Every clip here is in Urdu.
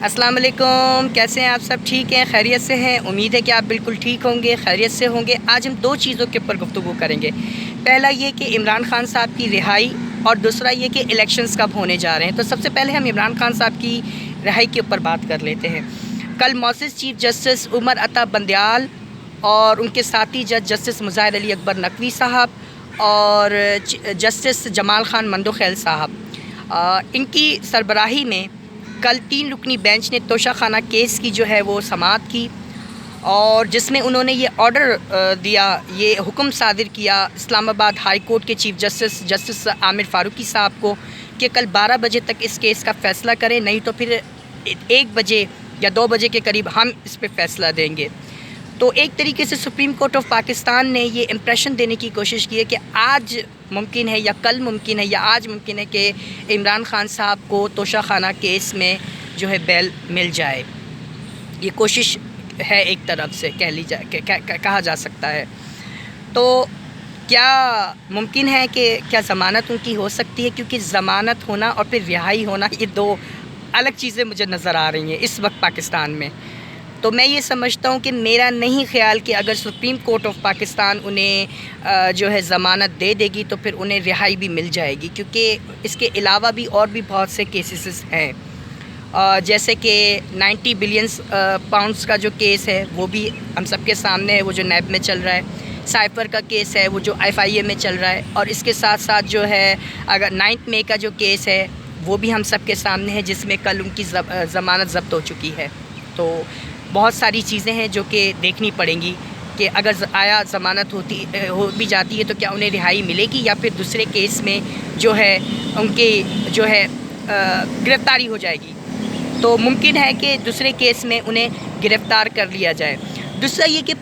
السلام علیکم، کیسے ہیں آپ؟ سب ٹھیک ہیں، خیریت سے ہیں؟ امید ہے کہ آپ بالکل ٹھیک ہوں گے، خیریت سے ہوں گے۔ آج ہم دو چیزوں کے اوپر گفتگو کریں گے۔ پہلا یہ کہ عمران خان صاحب کی رہائی، اور دوسرا یہ کہ الیکشنز کب ہونے جا رہے ہیں۔ تو سب سے پہلے ہم عمران خان صاحب کی رہائی کے اوپر بات کر لیتے ہیں۔ کل معزز چیف جسٹس عمر عطا بندیال اور ان کے ساتھی جج جسٹس مظاہر علی اکبر نقوی صاحب اور جسٹس جمال خان مندوخیل صاحب، ان کی سربراہی میں کل 3 رکنی بینچ نے توشہ خانہ کیس کی جو ہے وہ سماعت کی، اور جس میں انہوں نے یہ آرڈر دیا، یہ حکم صادر کیا اسلام آباد ہائی کورٹ کے چیف جسٹس عامر فاروقی صاحب کو کہ کل 12 بجے تک اس کیس کا فیصلہ کریں، نہیں تو پھر 1 بجے یا 2 بجے کے قریب ہم اس پہ فیصلہ دیں گے۔ تو ایک طریقے سے سپریم کورٹ آف پاکستان نے یہ امپریشن دینے کی کوشش کی ہے کہ آج ممکن ہے یا کل ممکن ہے یا آج ممکن ہے کہ عمران خان صاحب کو توشہ خانہ کیس میں جو ہے بیل مل جائے۔ یہ کوشش ہے ایک طرف سے کہا جا سکتا ہے۔ تو کیا ممکن ہے کہ کیا ضمانت ان کی ہو سکتی ہے؟ کیونکہ ضمانت ہونا اور پھر رہائی ہونا، یہ دو الگ چیزیں مجھے نظر آ رہی ہیں اس وقت پاکستان میں۔ تو میں یہ سمجھتا ہوں کہ میرا نہیں خیال کہ اگر سپریم کورٹ آف پاکستان انہیں جو ہے ضمانت دے دے گی تو پھر انہیں رہائی بھی مل جائے گی، کیونکہ اس کے علاوہ بھی اور بھی بہت سے کیسز ہیں، جیسے کہ 90 بلین پاؤنڈز کا جو کیس ہے وہ بھی ہم سب کے سامنے ہے، وہ جو نیب میں چل رہا ہے۔ سائفر کا کیس ہے وہ جو FIA میں چل رہا ہے، اور اس کے ساتھ ساتھ جو ہے اگر 9 مئی کا جو کیس ہے وہ بھی ہم سب کے سامنے ہے، جس میں کل ان کی ضمانت ضبط ہو چکی ہے۔ تو بہت ساری چیزیں ہیں جو کہ دیکھنی پڑیں گی کہ اگر آیا ضمانت ہو بھی جاتی ہے تو کیا انہیں رہائی ملے گی، یا پھر دوسرے کیس میں جو ہے ان کی جو ہے گرفتاری ہو جائے گی۔ تو ممکن ہے کہ دوسرے کیس میں انہیں گرفتار کر لیا جائے۔ دوسرا یہ کہ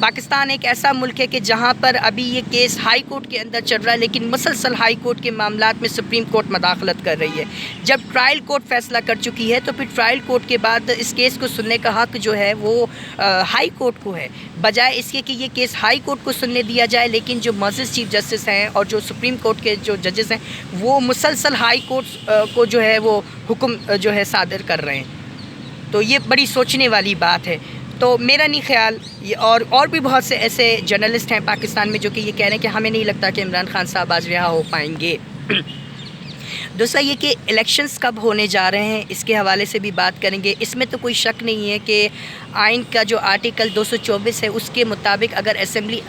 پاکستان ایک ایسا ملک ہے کہ جہاں پر ابھی یہ کیس ہائی کورٹ کے اندر چل رہا ہے، لیکن مسلسل ہائی کورٹ کے معاملات میں سپریم کورٹ مداخلت کر رہی ہے۔ جب ٹرائل کورٹ فیصلہ کر چکی ہے تو پھر ٹرائل کورٹ کے بعد اس کیس کو سننے کا حق جو ہے وہ ہائی کورٹ کو ہے، بجائے اس کے کہ یہ کیس ہائی کورٹ کو سننے دیا جائے، لیکن جو معزز چیف جسٹس ہیں اور جو سپریم کورٹ کے جو ججز ہیں وہ مسلسل ہائی کورٹ کو جو ہے وہ حکم جو ہے صادر کر رہے ہیں۔ تو یہ بڑی سوچنے والی بات ہے۔ تو میرا نہیں خیال، اور بھی بہت سے ایسے جرنلسٹ ہیں پاکستان میں جو کہ یہ کہہ رہے ہیں کہ ہمیں نہیں لگتا کہ عمران خان صاحب آج رہا ہو پائیں گے۔ دوسرا یہ کہ الیکشنز کب ہونے جا رہے ہیں، اس کے حوالے سے بھی بات کریں گے۔ اس میں تو کوئی شک نہیں ہے کہ آئین کا جو آرٹیکل 224 ہے اس کے مطابق اگر اسمبلی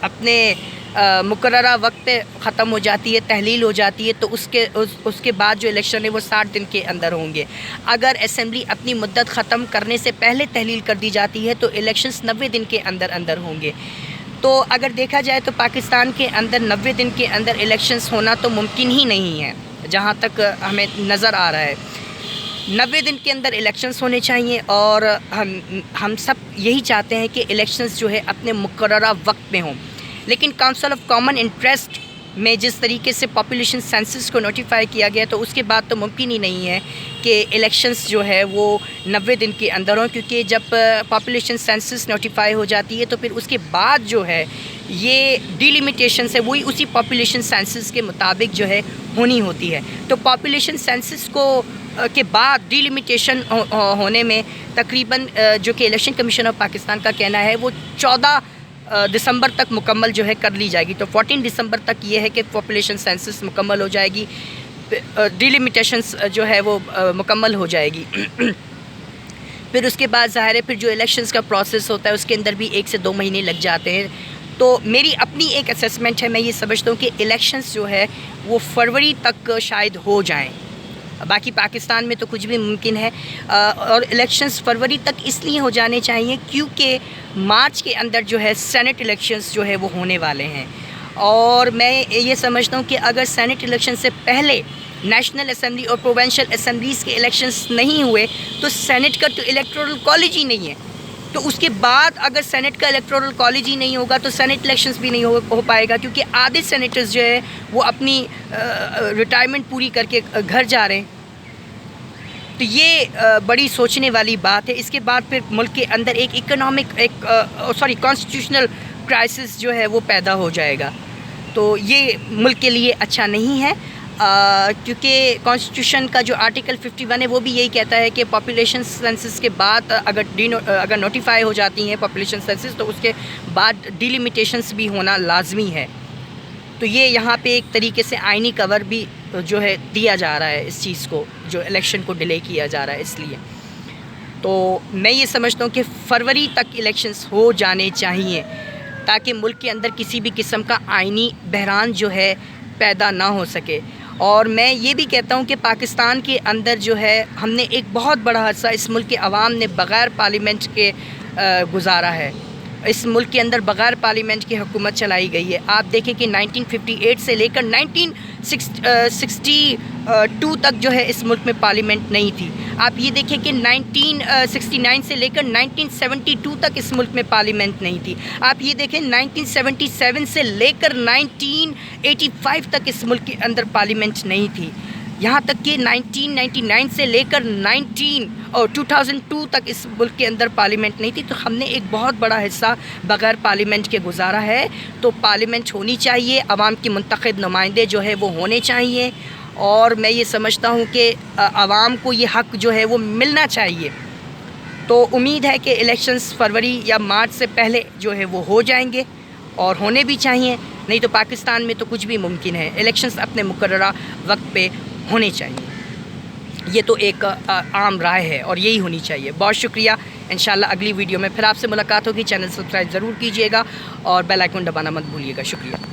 اپنے مقررہ وقت پہ ختم ہو جاتی ہے، تحلیل ہو جاتی ہے، تو اس کے بعد جو الیکشن ہے وہ 60 دن کے اندر ہوں گے۔ اگر اسمبلی اپنی مدت ختم کرنے سے پہلے تحلیل کر دی جاتی ہے تو الیکشنز 90 دن کے اندر ہوں گے۔ تو اگر دیکھا جائے تو پاکستان کے اندر 90 دن کے اندر الیکشنز ہونا تو ممکن ہی نہیں ہے، جہاں تک ہمیں نظر آ رہا ہے۔ 90 دن کے اندر الیکشنز ہونے چاہیے، اور ہم سب یہی چاہتے ہیں کہ الیکشنز جو ہے اپنے مقررہ وقت میں ہوں۔ لیکن کونسل آف کامن انٹرسٹ میں جس طریقے سے پاپولیشن سینسس کو نوٹیفائی کیا گیا تو اس کے بعد تو ممکن ہی نہیں ہے کہ الیکشنز جو ہے وہ 90 دن کے اندر ہوں، کیونکہ جب پاپولیشن سینسس نوٹیفائی ہو جاتی ہے تو پھر اس کے بعد جو ہے یہ ڈیلیمیٹیشنز ہے وہی اسی پاپولیشن سینسس کے مطابق جو ہے ہونی ہوتی ہے۔ تو پاپولیشن سینسس کے بعد ڈیلیمیٹیشن ہونے میں تقریباً جو کہ الیکشن کمیشن آف پاکستان کا کہنا ہے وہ 14 دسمبر تک مکمل جو ہے کر لی جائے گی۔ تو 14 دسمبر تک یہ ہے کہ پاپولیشن سینسس مکمل ہو جائے گی، ڈیلیمیٹیشنز جو ہے وہ مکمل ہو جائے گی۔ پھر اس کے بعد ظاہر ہے پھر جو الیکشنز کا پروسیس ہوتا ہے اس کے اندر بھی 1 سے 2 مہینے لگ جاتے ہیں۔ تو میری اپنی ایک اسیسمنٹ ہے، میں یہ سمجھتا ہوں کہ الیکشنز جو ہے وہ فروری تک شاید ہو جائیں۔ باقی پاکستان میں تو کچھ بھی ممکن ہے، اور الیکشنز فروری تک اس لیے ہو جانے چاہیے کیونکہ مارچ کے اندر جو ہے سینٹ الیکشنز جو ہے وہ ہونے والے ہیں، اور میں یہ سمجھتا ہوں کہ اگر سینٹ الیکشن سے پہلے نیشنل اسمبلی اور پروونشل اسمبلیز کے الیکشنز نہیں ہوئے تو سینٹ کا تو الیکٹورل کالج ہی نہیں ہے۔ تو اس کے بعد اگر سینٹ کا الیکٹورل کالج ہی نہیں ہوگا تو سینٹ الیکشنز بھی نہیں ہو پائے گا، کیونکہ آدھے سینیٹرز جو ہے وہ اپنی ریٹائرمنٹ پوری کر کے گھر جا رہے ہیں۔ تو یہ بڑی سوچنے والی بات ہے۔ اس کے بعد پھر ملک کے اندر ایک کانسٹیٹیوشنل کرائسس جو ہے وہ پیدا ہو جائے گا، تو یہ ملک کے لیے اچھا نہیں ہے۔ کیونکہ کانسٹیٹیوشن کا جو آرٹیکل 51 ہے وہ بھی یہی کہتا ہے کہ پاپولیشن سینسس کے بعد اگر نوٹیفائی ہو جاتی ہیں پاپولیشن سینسس تو اس کے بعد ڈیلیمیٹیشنس بھی ہونا لازمی ہے. تو یہ یہاں پہ ایک طریقے سے آئینی کور بھی جو ہے دیا جا رہا ہے اس چیز کو، جو الیکشن کو ڈیلے کیا جا رہا ہے اس لیے. تو میں یہ سمجھتا ہوں کہ فروری تک الیکشنز ہو جانے چاہیے تاکہ ملک کے اندر کسی بھی قسم کا آئینی بحران جو ہے پیدا نہ ہو سکے. اور میں یہ بھی کہتا ہوں کہ پاکستان کے اندر جو ہے ہم نے ایک بہت بڑا عرصہ اس ملک کے عوام نے بغیر پارلیمنٹ کے گزارا ہے. اس ملک کے اندر بغیر پارلیمنٹ کی حکومت چلائی گئی ہے. آپ دیکھیں کہ 1958 سے لے کر 1962 تک جو ہے اس ملک میں پارلیمنٹ نہیں تھی. آپ یہ دیکھیں کہ 1969 سے لے کر 1972 تک اس ملک میں پارلیمنٹ نہیں تھی. آپ یہ دیکھیں 1977 سے لے کر 1985 تک اس ملک کے اندر پارلیمنٹ نہیں تھی. یہاں تک کہ 1999 سے لے کر 2002 تک اس ملک کے اندر پارلیمنٹ نہیں تھی. تو ہم نے ایک بہت بڑا حصہ بغیر پارلیمنٹ کے گزارا ہے. تو پارلیمنٹ ہونی چاہیے، عوام کی منتخب نمائندے جو ہے وہ ہونے چاہیے، اور میں یہ سمجھتا ہوں کہ عوام کو یہ حق جو ہے وہ ملنا چاہیے. تو امید ہے کہ الیکشنز فروری یا مارچ سے پہلے جو ہے وہ ہو جائیں گے، اور ہونے بھی چاہیے. نہیں تو پاکستان میں تو کچھ بھی ممکن ہے. الیکشنز اپنے مقررہ وقت پہ ہونے چاہیے. یہ تو ایک عام رائے ہے اور یہی ہونی چاہیے. بہت شکریہ. انشاءاللہ اگلی ویڈیو میں پھر آپ سے ملاقات ہوگی. چینل سبسکرائب ضرور کیجیے گا اور بیل آئیکن دبانا مت بھولیے گا. شکریہ.